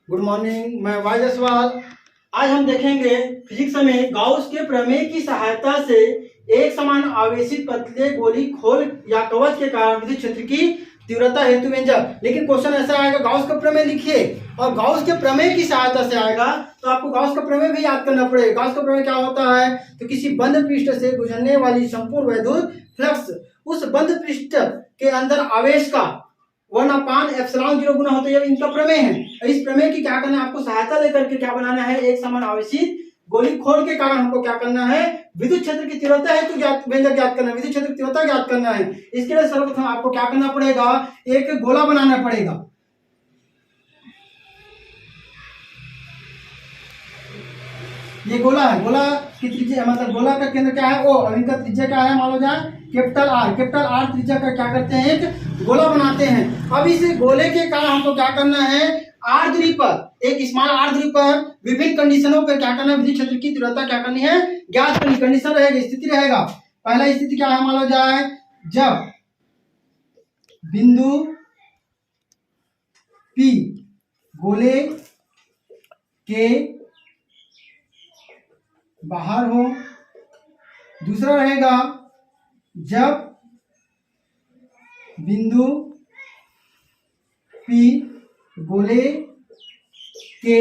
Good morning, मैं Y Jaiswal. आज हम देखेंगे फिजिक्स में गाउस के प्रमेय की सहायता से एक समान आवेशित पतले गोली खोल या कवच के कारण विद्युत क्षेत्र की तीव्रता हेतु व्यंजक। लेकिन क्वेश्चन ऐसा आएगा, गाउस का प्रमेय लिखिए और गाउस के प्रमेय की सहायता से आएगा तो आपको गाउस का प्रमेय भी याद करना पड़ेगा। गाउस का प्रमेय क्या होता है? तो किसी बंद पृष्ठ से गुजरने वाली संपूर्ण वैद्युत फ्लक्स उस बंद पृष्ठ के अंदर आवेश का 1/ε0 गुना होता है। इनका प्रमेय है। इस प्रमेय की क्या करना है, आपको सहायता लेकर के क्या बनाना है, एक समान आवेशित गोली खोल के कारण हमको क्या करना है, विद्युत क्षेत्र की तीव्रता है तो व्यंजक ज्ञात करना है, विद्युत क्षेत्र की तीव्रता ज्ञात करना है। इसके लिए सर्वप्रथम आपको क्या करना पड़ेगा, एक गोला बनाना पड़ेगा। ये गोला है, गोला की त्रिज्या मतलब गोला का केंद्र क्या है, ओ, और इनका त्रिज्या क्या है, मान लो जाए कैपिटल आर त्रिज्या का क्या करते हैं, एक गोला बनाते हैं। अब इस गोले के कारण हमको क्या करना है, आर दूरी पर, एक स्मॉल आर दूरी पर विभिन्न कंडीशनों पर क्या करना है, विद्युत क्षेत्र की तीव्रता क्या करनी है, ज्ञात करनी। कंडीशन रहेगा, स्थिति रहेगा। पहला स्थिति क्या है, मान लो जाए जब बिंदु P गोले के बाहर हो। दूसरा रहेगा जब बिंदु P गोले के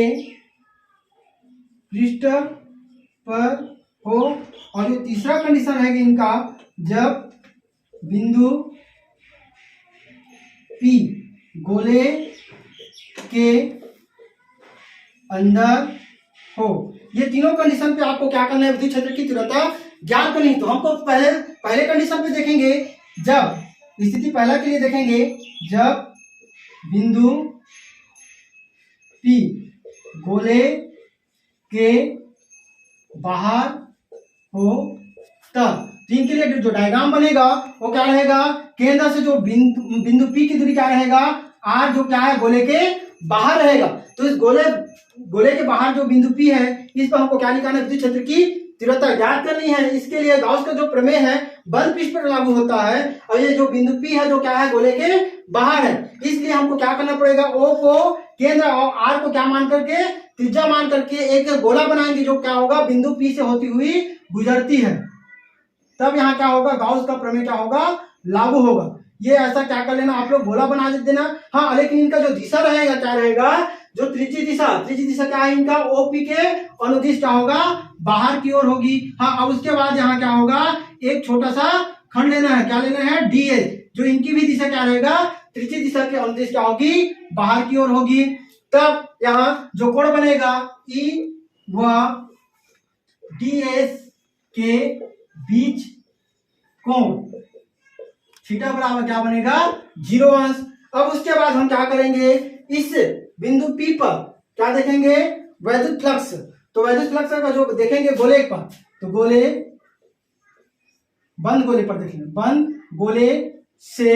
पृष्ठ पर हो। और जो तीसरा कंडीशन रहेगा इनका, जब बिंदु P गोले के अंदर हो। ये तीनों कंडीशन पे आपको क्या करना है, विद्युत क्षेत्र की तीव्रता ज्ञात करनी है। तो हमको पहले कंडीशन पे देखेंगे, जब स्थिति पहला के लिए देखेंगे, जब बिंदु P गोले के बाहर हो तब। तीन के लिए जो डायग्राम बनेगा वो क्या रहेगा, केंद्र से जो बिंदु P की दूरी क्या रहेगा, R, जो क्या है गोले के बाहर रहेगा। तो इस गोले के बाहर जो बिंदु P है, इस पर हमको क्या निकालना है, विद्युत क्षेत्र की तीव्रता ज्ञात करनी है। इसके लिए गाउस का जो प्रमेय है बंद पृष्ठ पर लागू होता है, और ये जो बिंदु P है जो क्या है, गोले के बाहर है। इसलिए हमको क्या करना पड़ेगा, O को केंद्र और R को क्या मान करके, त्रिज्या मान करके एक गोला बनाएंगे जो क्या होगा, बिंदु P से होती हुई गुजरती है। तब यहाँ क्या होगा, गाउस का प्रमेय क्या होगा, लागू होगा। ये ऐसा क्या कर लेना, आप लोग गोला बना देना। हाँ, लेकिन इनका जो दिशा रहेगा क्या रहेगा, जो त्रिज्यीय दिशा क्या है इनका, ओपी के अनुदिश क्या होगा, बाहर की ओर होगी। हाँ, अब उसके बाद यहाँ क्या होगा, एक छोटा सा खंड लेना है, क्या लेना है, डीएस, जो इनकी भी दिशा क्या रहेगा, त्रिज्यीय दिशा के अनुदिश क्या होगी, बाहर की ओर होगी। तब यहाँ जो कोण बनेगा, ई व डीएस के बीच कोण थीटा बराबर क्या बनेगा, 0 अंश। अब उसके बाद हम क्या करेंगे, इस बिंदु P पर क्या देखेंगे, वैद्युत फ्लक्स। तो वैद्युत फ्लक्स का जो देखेंगे गोले पर, तो बंद गोले पर देखेंगे, बंद गोले से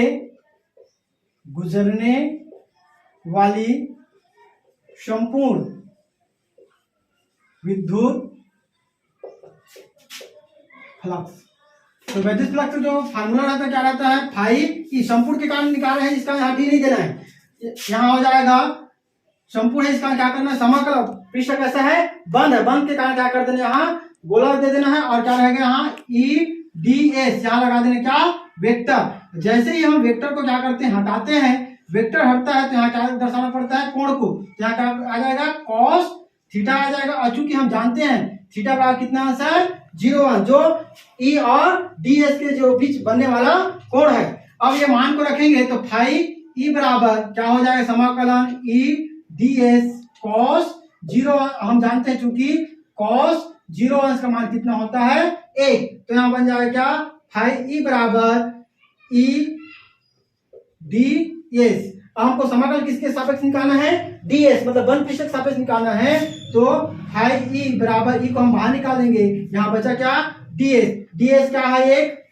गुजरने वाली संपूर्ण विद्युत फ्लक्स। तो वैद्युत फ्लक्स जो फार्मूला रहता है क्या रहता है, फाई संपूर्ण के कारण निकाल रहे हैं, इसका यहाँ डी नहीं देना है, यहाँ हो जाएगा संपूर्ण है, इसका क्या करना है, समाकलन। पृष्ठ कैसा है, बंद है, बंद के कारण क्या कर देना, यहाँ गोला दे देना है, और क्या रहेगा यहाँ ई डी एस, यहाँ लगा देना क्या, वेक्टर। जैसे ही हम वेक्टर को क्या करते हैं, हटाते हैं, वेक्टर हटता है तो यहाँ क्या दर्शाना पड़ता है, कोण को। यहाँ क्या आ जाएगा, कॉस थीटा आ जाएगा। और चूंकि हम जानते हैं थीटा बराबर कितना आंसर, 0 अंश, जो ई और डी एस के जो बीच बनने वाला कोण है। अब ये मान को रखेंगे तो फाई ई बराबर क्या हो जाएगा, समाकलन ई डी एस कॉस 0। हम जानते हैं चूंकि कॉस 0 अंश का मान कितना होता है, 1, तो यहाँ बन जाएगा क्या, फाई ई बराबर ई डी एस। हमको समाकलन किसके सापेक्ष निकालना है, डी एस, मतलब बंद पृष्ठ के सापेक्ष निकालना है। तो फाई ई बराबर, ई को हम बाहर निकालेंगे, यहाँ बचा क्या, डी एस। डी एस क्या है, एक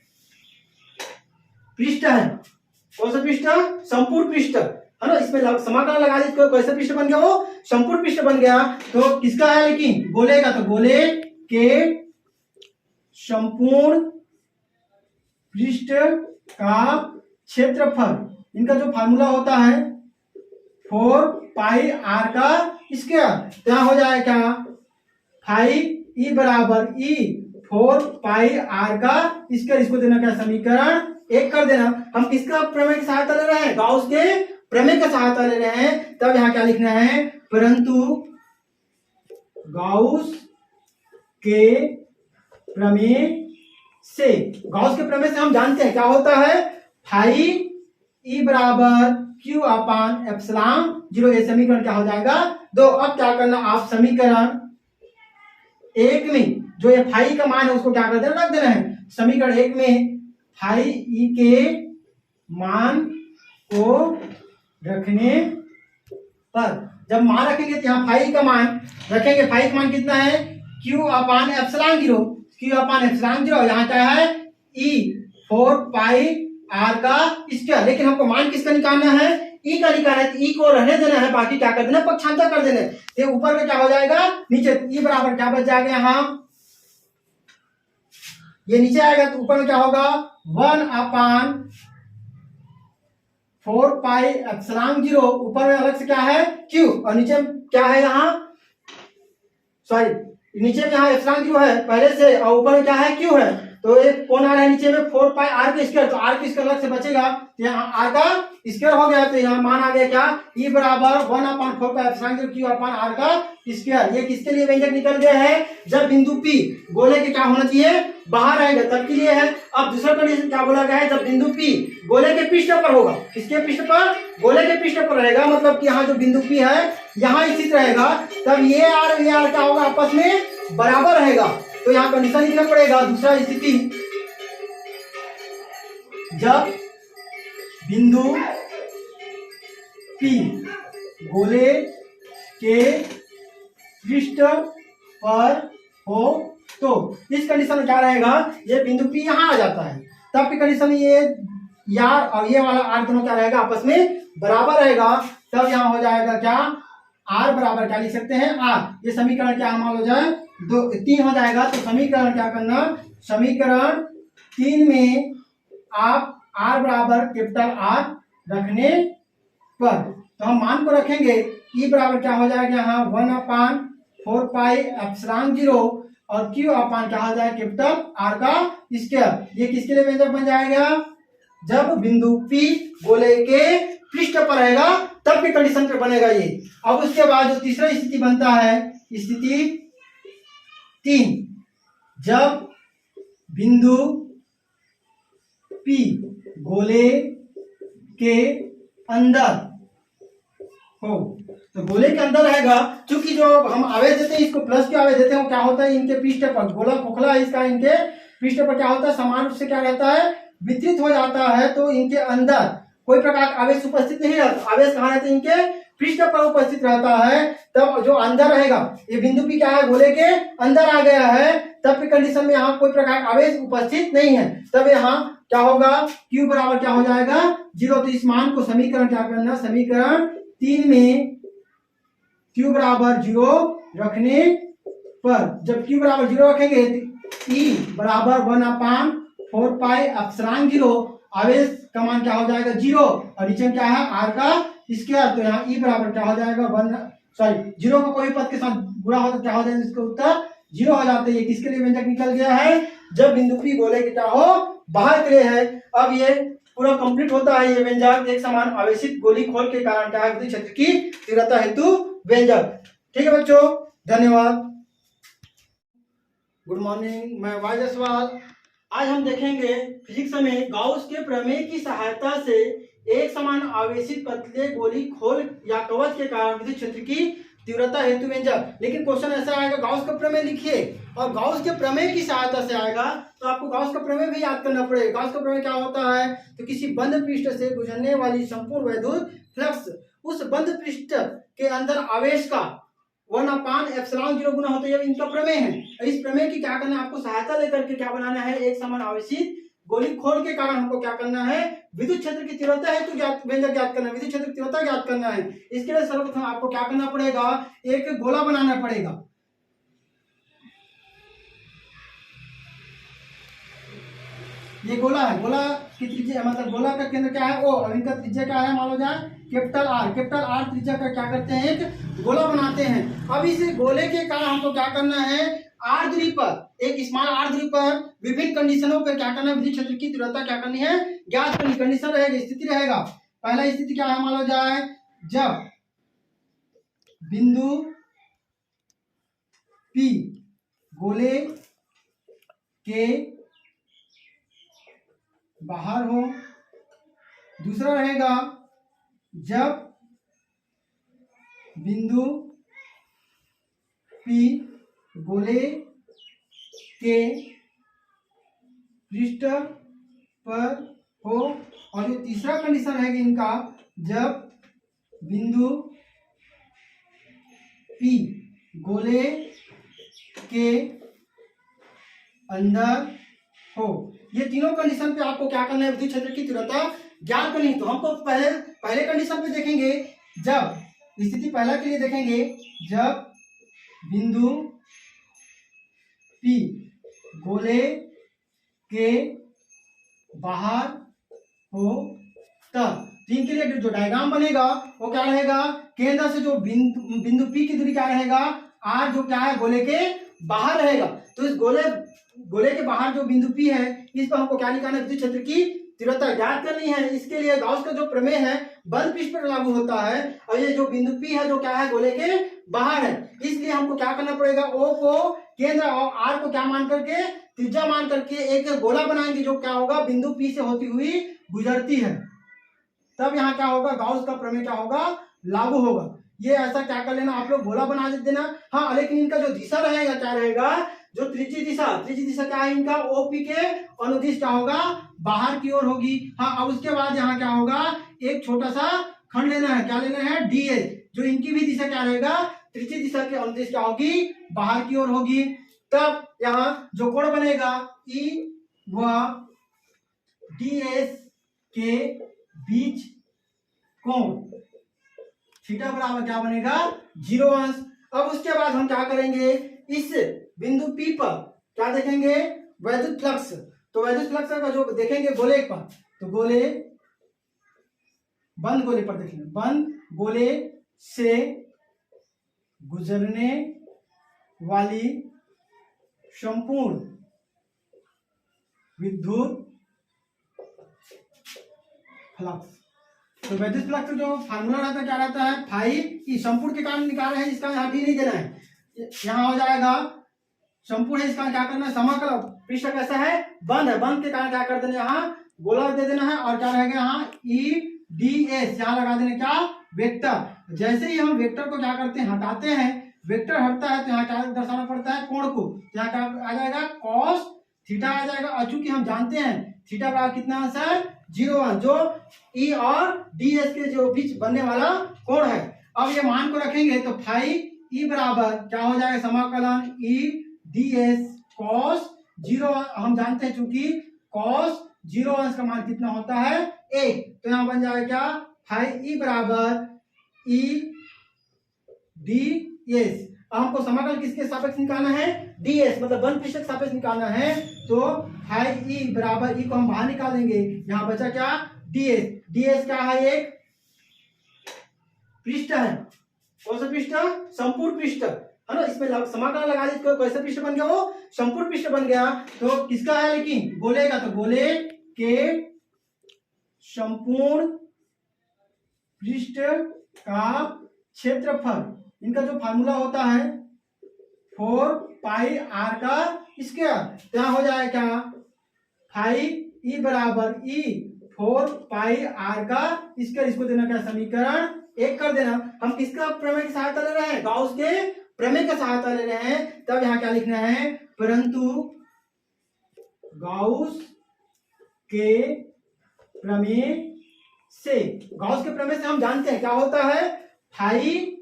पृष्ठ है। कौन सा पृष्ठ, संपूर्ण पृष्ठ है ना। इसमें समाकलन लगा दी तो कैसा पृष्ठ बन गया, वो संपूर्ण पृष्ठ बन गया। तो किसका है, लेकिन गोले का, तो गोले के संपूर्ण पृष्ठ का क्षेत्रफल, इनका जो फार्मूला होता है 4 पाई आर का स्क्वायर। तो यहाँ हो जाएगा क्या, 5 ई बराबर ई 4 पाई आर का स्क्वायर। इसको देना क्या, समीकरण 1 कर देना। हम किसका प्रमेय की सहायता ले रहे हैं, गाउस के प्रमेय का सहायता ले रहे हैं। तब यहाँ क्या लिखना है, परंतु गाउस के प्रमेय से, गाउस के प्रमेय से हम जानते हैं क्या होता है, 5 ई बराबर क्यू अपान एप्सिलॉन 0। ये समीकरण क्या हो जाएगा 2। अब क्या करना, आप समीकरण 1 में जो ये 5 का मान है उसको क्या कर देना, रख देना है। समीकरण 1 में 5 ई के मान को रखने पर, जब मान रखेंगे तो यहाँ 5 का मान रखेंगे। 5 का मान कितना है, क्यू अपान एप्सिलॉन 0, क्यू अपान एप्सिलॉन 0। यहाँ क्या है, ई 4 पाई आर का स्क्वायर। लेकिन हमको मान किसका निकालना है, ई का निकालना है। तो ई को रहने देना है, बाकी क्या कर देना, पक्षांतर कर देना है। तो ऊपर में क्या हो जाएगा, नीचे ई बराबर क्या बच जाएगा, यहाँ ये नीचे आएगा तो ऊपर में क्या होगा, 1 अपान 4 पाई एप्सिलॉन 0। ऊपर में अलग से क्या है, क्यू, और नीचे क्या है, यहाँ सॉरी नीचे में यहाँ एप्सिलॉन 0 है पहले से, और ऊपर में क्या है, क्यू है। तो एक कौन आ रहा है नीचे में, 4 पाई आर का स्क्वायर। तो आर का स्क्वायर अलग से बचेगा, तो यहाँ आर का स्क्वायर हो गया। तो यहाँ मान आ गया क्या, ई बराबर 1 upon 4 pi epsilon 0 q upon r का स्क्वायर। ये किसके लिए व्यंजक निकल गया है, जब बिंदु पी गोले के क्या होना चाहिए, बाहर आएगा तब के लिए है। अब दूसरा कंडीशन क्या बोला गया है, जब बिंदु पी गोले के पृष्ठ पर होगा, किसके पृष्ठ पर, गोले के पृष्ठ पर रहेगा, मतलब कि यहाँ जो बिंदु पी है यहाँ स्थित रहेगा, तब ये आर क्या होगा, आपस में बराबर रहेगा। तो यहाँ कंडीशन लिखना पड़ेगा, दूसरा स्थिति, जब बिंदु पी गोले के पृष्ठ पर हो, तो इस कंडीशन में क्या रहेगा, ये बिंदु पी यहाँ आ जाता है, तब की कंडीशन ये यार और ये वाला आर दोनों क्या रहेगा, आपस में बराबर रहेगा। तब यहाँ हो जाएगा क्या, आर बराबर क्या लिख सकते हैं, आर। ये समीकरण क्या मान लो जाए 3 हो जाएगा। तो समीकरण क्या करना, समीकरण 3 में आप आर बराबर कैपिटल आर रखने पर, तो हम मान को रखेंगे, ई बराबर क्या हो जाएगा, यहाँ 1 अपान 4 पाई एप्सिलॉन 0 और क्यू अपान क्या हो जाएगा, कैपिटल आर का स्क्वायर। ये किसके लिए व्यंजक बन जाएगा, जब बिंदु पी गोले के पृष्ठ पर रहेगा तब भी कंडीशन पे बनेगा ये। अब उसके बाद जो तीसरा स्थिति बनता है, स्थिति 3, जब बिंदु पी गोले के अंदर हो, तो गोले के अंदर रहेगा। क्योंकि जो हम आवेश देते हैं, इसको प्लस के आवेश देते हैं, वो क्या होता है, इनके पृष्ठ पर, गोला खोखला है इसका, इनके पृष्ठ पर क्या होता है, समान रूप से क्या रहता है, वितरित हो जाता है। तो इनके अंदर कोई प्रकार का आवेश उपस्थित नहीं रहता। आवेश कहाँ रहता है, इनके पृष्ठ पर उपस्थित रहता है। तब जो अंदर रहेगा, ये बिंदु पी क्या है, गोले के अंदर आ गया है, तब की कंडीशन में यहाँ कोई प्रकार का आवेश उपस्थित नहीं है। तब यहाँ क्या होगा, Q बराबर क्या हो जाएगा 0। तो इस मान को समीकरण क्या करना, समीकरण 3 में Q बराबर 0 रखने पर, जब Q बराबर 0 रखेंगे तो E बराबर 1 अपान 4 पाई एप्सिलॉन 0, आवेश का मान क्या हो जाएगा 0, और नीचे क्या है, आर का स्क्वायर। तो यहाँ E बराबर क्या हो जाएगा 0 का कोई पद के साथ गुणा हो तो क्या हो जाएगा, इसका उत्तर 0 हो जाता है। ये किसके लिए व्यंजक निकल गया है, जब बिंदु पी गोले के क्या हो, बाहर के लिए है। अब ये पूरा कंप्लीट होता है ये व्यंजक, एक समान आवेशित गोली खोल के कारण क्या है, विद्युत क्षेत्र की तीव्रता हेतु व्यंजक। ठीक है बच्चों, धन्यवाद। गुड मॉर्निंग, मैं वाई जायसवाल। आज हम देखेंगे फिजिक्स में गाउस के प्रमेय की सहायता से एक समान आवेशित पतले गोली खोल या कवच के कारण विद्युत क्षेत्र की तीव्रता हेतु व्यंजक। लेकिन क्वेश्चन ऐसा आएगा, गाउस का प्रमेय लिखिए, और गाउस के प्रमेय की सहायता से आएगा, तो आपको गाउस का प्रमेय भी याद करना पड़ेगा। गाउस का प्रमेय क्या होता है, तो किसी बंद पृष्ठ से गुजरने वाली संपूर्ण वैद्युत फ्लक्स उस बंद पृष्ठ के अंदर आवेश का 1 अपान एप्सिलॉन 0 गुना होता है, इनका प्रमेय है। इस प्रमेय की क्या करना है, आपको सहायता लेकर के क्या बनाना है, एक समान आवेशित गोली खोल के कारण हमको क्या करना है, विद्युत क्षेत्र की तीव्रता हेतु व्यंजक ज्ञात करना है, विद्युत क्षेत्र की तीव्रता ज्ञात करना है। इसके लिए सर्वप्रथम आपको क्या करना पड़ेगा, एक गोला बनाना पड़ेगा। ये गोला है, गोला की त्रिज्या मतलब गोला का केंद्र क्या है ओ, और इनका त्रिज्या क्या है मान लो जाए कैपिटल आर। कैपिटल आर त्रिज्या का क्या करते हैं एक गोला बनाते हैं। अब इस गोले के कारण हमको क्या करना है, आर दूरी पर, एक स्मॉल आर दूरी पर विभिन्न कंडीशनों पर क्या करना है, विद्युत क्षेत्र की तीव्रता क्या करनी है ज्ञात करनी। कंडीशन रहेगा, स्थिति रहेगा। पहला स्थिति क्या है मान लो जाए, जब बिंदु P गोले के बाहर हो। दूसरा रहेगा जब बिंदु P गोले के पृष्ठ पर हो। और जो तीसरा कंडीशन है इनका, जब बिंदु P गोले के अंदर हो। ये तीनों कंडीशन पे आपको क्या करना है, विद्युत क्षेत्र की तीव्रता ज्ञात करनी। तो हमको पहले कंडीशन पे देखेंगे, जब स्थिति पहला के लिए देखेंगे, जब बिंदु P गोले के बाहर हो तब। इनके लिए जो डायग्राम बनेगा वो क्या रहेगा, केंद्र से जो बिंदु P की दूरी क्या रहेगा R, जो क्या है गोले के बाहर रहेगा। तो इस गोले के बाहर जो बिंदु P है, इस पर हमको क्या निकालना है, विद्युत क्षेत्र की तीव्रता ज्ञात करनी है। इसके लिए गॉस का जो प्रमेय है बंद पृष्ठ पर लागू होता है, और ये जो बिंदु P है जो क्या है गोले के बाहर है, इसलिए हमको क्या करना पड़ेगा, O को केंद्र और R को क्या मान करके त्रिज्या मान करके एक गोला बनाएंगे, जो क्या होगा बिंदु P से होती हुई गुजरती है। तब यहाँ क्या होगा, गॉस का प्रमेय क्या होगा लागू होगा। ये ऐसा क्या कर लेना आप लोग, गोला बना देना। हाँ, लेकिन इनका जो दिशा रहेगा क्या रहेगा, जो त्रिज्यी दिशा क्या है इनका, ओपी के अनुदिश क्या होगा बाहर की ओर होगी। हाँ, अब उसके बाद यहाँ क्या होगा, एक छोटा सा खंड लेना है, क्या लेना है डीएस, जो इनकी भी दिशा क्या रहेगा, त्रिज्यी दिशा के अनुदिश क्या होगी बाहर की ओर होगी। तब यहाँ जो कोण बनेगा ई व डीएस के बीच कोण थीटा बराबर क्या बनेगा 0 अंश। अब उसके बाद हम क्या करेंगे, इस बिंदु P पर क्या देखेंगे, वैद्युत फ्लक्स। तो वैद्युत फ्लक्स का जो देखेंगे गोले पर, तो बंद गोले पर देखेंगे, बंद गोले से गुजरने वाली संपूर्ण विद्युत फ्लक्स। तो वैद्युत फ्लक्स जो फार्मूला रहता है क्या रहता है, फाई ई, संपूर्ण के कारण निकाल रहे हैं, इसका यहाँ भी नहीं देना है, यहाँ हो जाएगा संपूर्ण है, इसका क्या करना है समाकलन। पृष्ठ कैसा है बंद है, बंद के कारण क्या कर देना यहाँ गोला दे देना है, और क्या रहेगा यहाँ ई डी एस, यहाँ लगा देना क्या वेक्टर। जैसे ही हम वेक्टर को क्या करते हैं हटाते हैं, वेक्टर हटता है तो यहाँ क्या दर्शाना पड़ता है कोण को, यहाँ क्या आ जाएगा कॉस थीटा आ जाएगा। और चूंकि हम जानते हैं थीटा बराबर कितना आंसर 0 अंश, जो ई और डी एस के जो बीच बनने वाला कोण है। अब ये मान को रखेंगे तो फाई ई बराबर क्या हो जाएगा समाकलन ई डी एस कॉस 0, हम जानते हैं चूंकि कॉस 0 अंश का मान कितना होता है 1, तो यहाँ बन जाएगा क्या फाई ई बराबर ई डी एस। हमको समाकलन किसके सापेक्ष निकालना है ds, मतलब बंद पृष्ठ के सापेक्ष निकालना है। तो फाई ई बराबर ई को हम बाहर निकाल देंगे, यहाँ बचा क्या ds क्या है एक पृष्ठ है, कौन सा पृष्ठ संपूर्ण पृष्ठ है ना, इसमें समाकलन लगा दीजिए, कैसा पृष्ठ बन गया वो संपूर्ण पृष्ठ बन गया। तो किसका है लेकिन गोले का, तो गोले के संपूर्ण पृष्ठ का क्षेत्रफल, इनका जो फार्मूला होता है 4 पाई आर का स्क्वायर, तो यहाँ हो जाएगा क्या फाई ई बराबर ई 4 पाई आर का स्क्वायर, इसको देना क्या समीकरण 1 कर देना। हम किसका प्रमेय की सहायता ले रहे हैं, गाउस के प्रमेय का सहायता ले रहे हैं। तब यहाँ क्या लिखना है, परंतु गाउस के प्रमेय से, गाउस के प्रमेय से हम जानते हैं क्या होता है फाई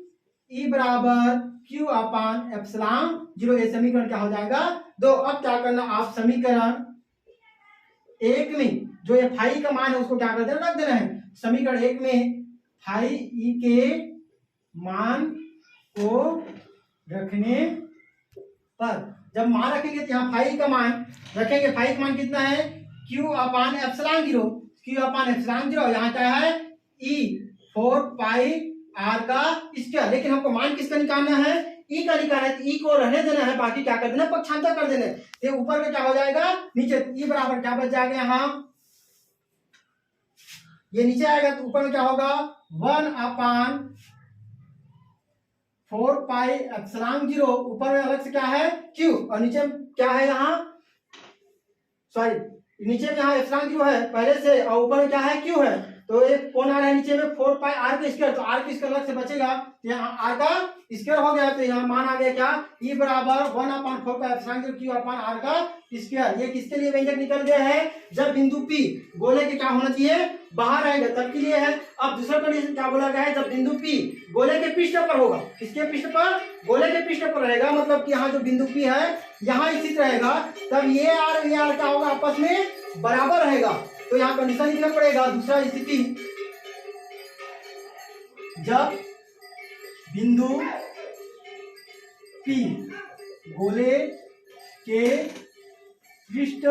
ई बराबर क्यू अपान एप्सिलॉन 0, ये समीकरण क्या हो जाएगा 2। अब क्या करना आप समीकरण 1 में जो ये फाई का मान है उसको क्या कर देना रख देना है, समीकरण 1 में फाई ई के मान को रखने पर, जब मान रखेंगे तो यहाँ फाई का मान रखेंगे, फाई का मान कितना है क्यू अपान एप्सिलॉन जीरो, क्यू अपान एप्सिलॉन जीरो, यहाँ क्या है ई 4 पाई आर का स्क्वायर। लेकिन हमको मान किसका निकालना है, ई का निकालना है। ई को रहने देना है, बाकी क्या कर देना, पक्षांतर कर देना है। तो ऊपर में क्या हो जाएगा, नीचे ई बराबर क्या बच जाएगा, यहाँ ये नीचे आएगा तो ऊपर में क्या होगा 1 अपान 4 पाई एप्सिलॉन जीरो, ऊपर में अलग से क्या है क्यू, और नीचे क्या है यहाँ, सॉरी नीचे में यहाँ एप्सिलॉन जीरो है पहले से, और ऊपर में क्या है क्यू है। तो एक कौन आ रहा है नीचे में 4 पाई आर का स्क्वायर, तो आर का स्क्वायर अलग से बचेगा, तो यहाँ आर का स्क्वायर हो गया। तो यहाँ मान आ गया क्या, ई बराबर 1 upon 4 pi epsilon zero q upon r का स्क्वायर। ये किसके लिए व्यंजक निकल गया है, जब बिंदु पी गोले के क्या होना चाहिए, बाहर रहेगा तब के लिए है। अब दूसरा कंडीशन क्या बोला गया है, जब बिंदु पी गोले के पृष्ठ पर होगा, किसके पृष्ठ पर, गोले के पृष्ठ पर रहेगा, मतलब कि यहाँ जो बिंदु पी है यहाँ स्थित रहेगा, तब ये आर क्या होगा, आपस में बराबर रहेगा। तो यहाँ कंडीशन लिखना पड़ेगा, दूसरा स्थिति जब बिंदु पी गोले के पृष्ठ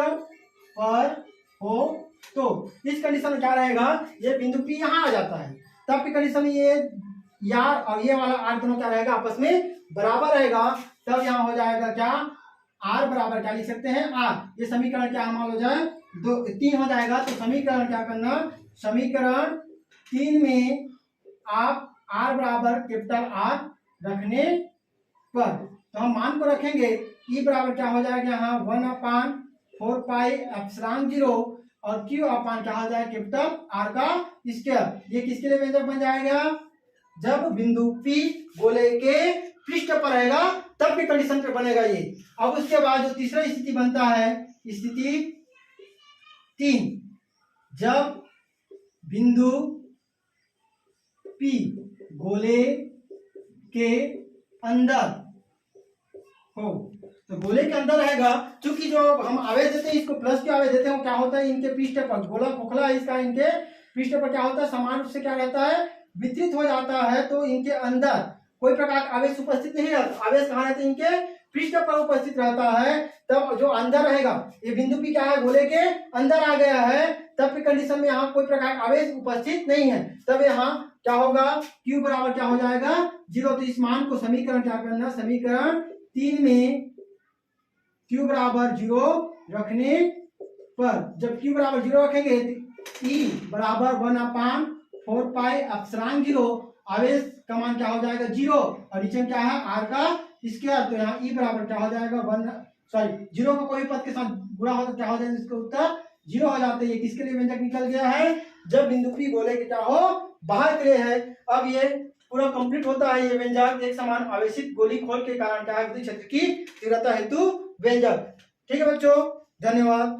पर हो, तो इस कंडीशन में क्या रहेगा, ये बिंदु पी यहाँ आ जाता है, तब की कंडीशन में ये यार और ये वाला आर दोनों क्या रहेगा, आपस में बराबर रहेगा। तब यहाँ हो जाएगा क्या, आर बराबर क्या लिख सकते हैं, आर, ये समीकरण क्या मान हो जाए 3 हो जाएगा। तो समीकरण क्या करना, समीकरण 3 में आप आर बराबर कैपिटल आर रखने पर, तो हम मान को रखेंगे, ई बराबर क्या हो जाएगा यहाँ 1 अपान 4 पाई एप्सिलॉन जीरो, और क्यू अपान क्या हो जाएगा कैपिटल आर का स्क्वायर। ये किसके लिए व्यंजक बन जाएगा, जब बिंदु पी गोले के पृष्ठ पर रहेगा तब की कंडीशन पे बनेगा ये। अब उसके बाद जो तीसरा स्थिति बनता है, स्थिति 3, जब बिंदु पी गोले के अंदर हो, तो गोले के अंदर रहेगा, क्योंकि जो हम आवेश देते हैं इसको प्लस के आवेश देते हैं, क्या होता है इनके पृष्ठ पर, गोला खोखला है इसका, इनके पृष्ठ पर क्या होता है समान रूप से क्या रहता है, वितरित हो जाता है। तो इनके अंदर कोई प्रकार का आवेश उपस्थित नहीं रहता, आवेश कहाँ रहता है, इनके पृष्ठ पर उपस्थित रहता है। तब जो अंदर रहेगा, ये बिंदु पी क्या है, गोले के अंदर आ गया है, तब की कंडीशन में यहाँ कोई प्रकार का आवेश उपस्थित नहीं है, तब यहाँ क्या होगा, क्यू बराबर क्या हो जाएगा 0। तो इस मान को समीकरण क्या करना, समीकरण 3 में क्यू बराबर 0 रखने पर, जब क्यू बराबर 0 रखेंगे ई बराबर 1 अपान 4 पाई एप्सिलॉन जीरो, आवेश का मान क्या हो जाएगा 0, और नीचे क्या है आर का स्क्वायर। तो यहाँ ई बराबर क्या हो जाएगा 0 को कोई पद के साथ गुणा हो तो क्या हो जाएगा, इसका उत्तर 0 हो जाते हैं। ये किसके लिए व्यंजक निकल गया है, जब बिंदु पी गोले के क्या हो बाहर के लिए है। अब ये पूरा कंप्लीट होता है, ये व्यंजक एक समान आवेशित गोली खोल के कारण क्या है, विद्युत क्षेत्र की तीव्रता हेतु व्यंजक। ठीक है बच्चों, धन्यवाद।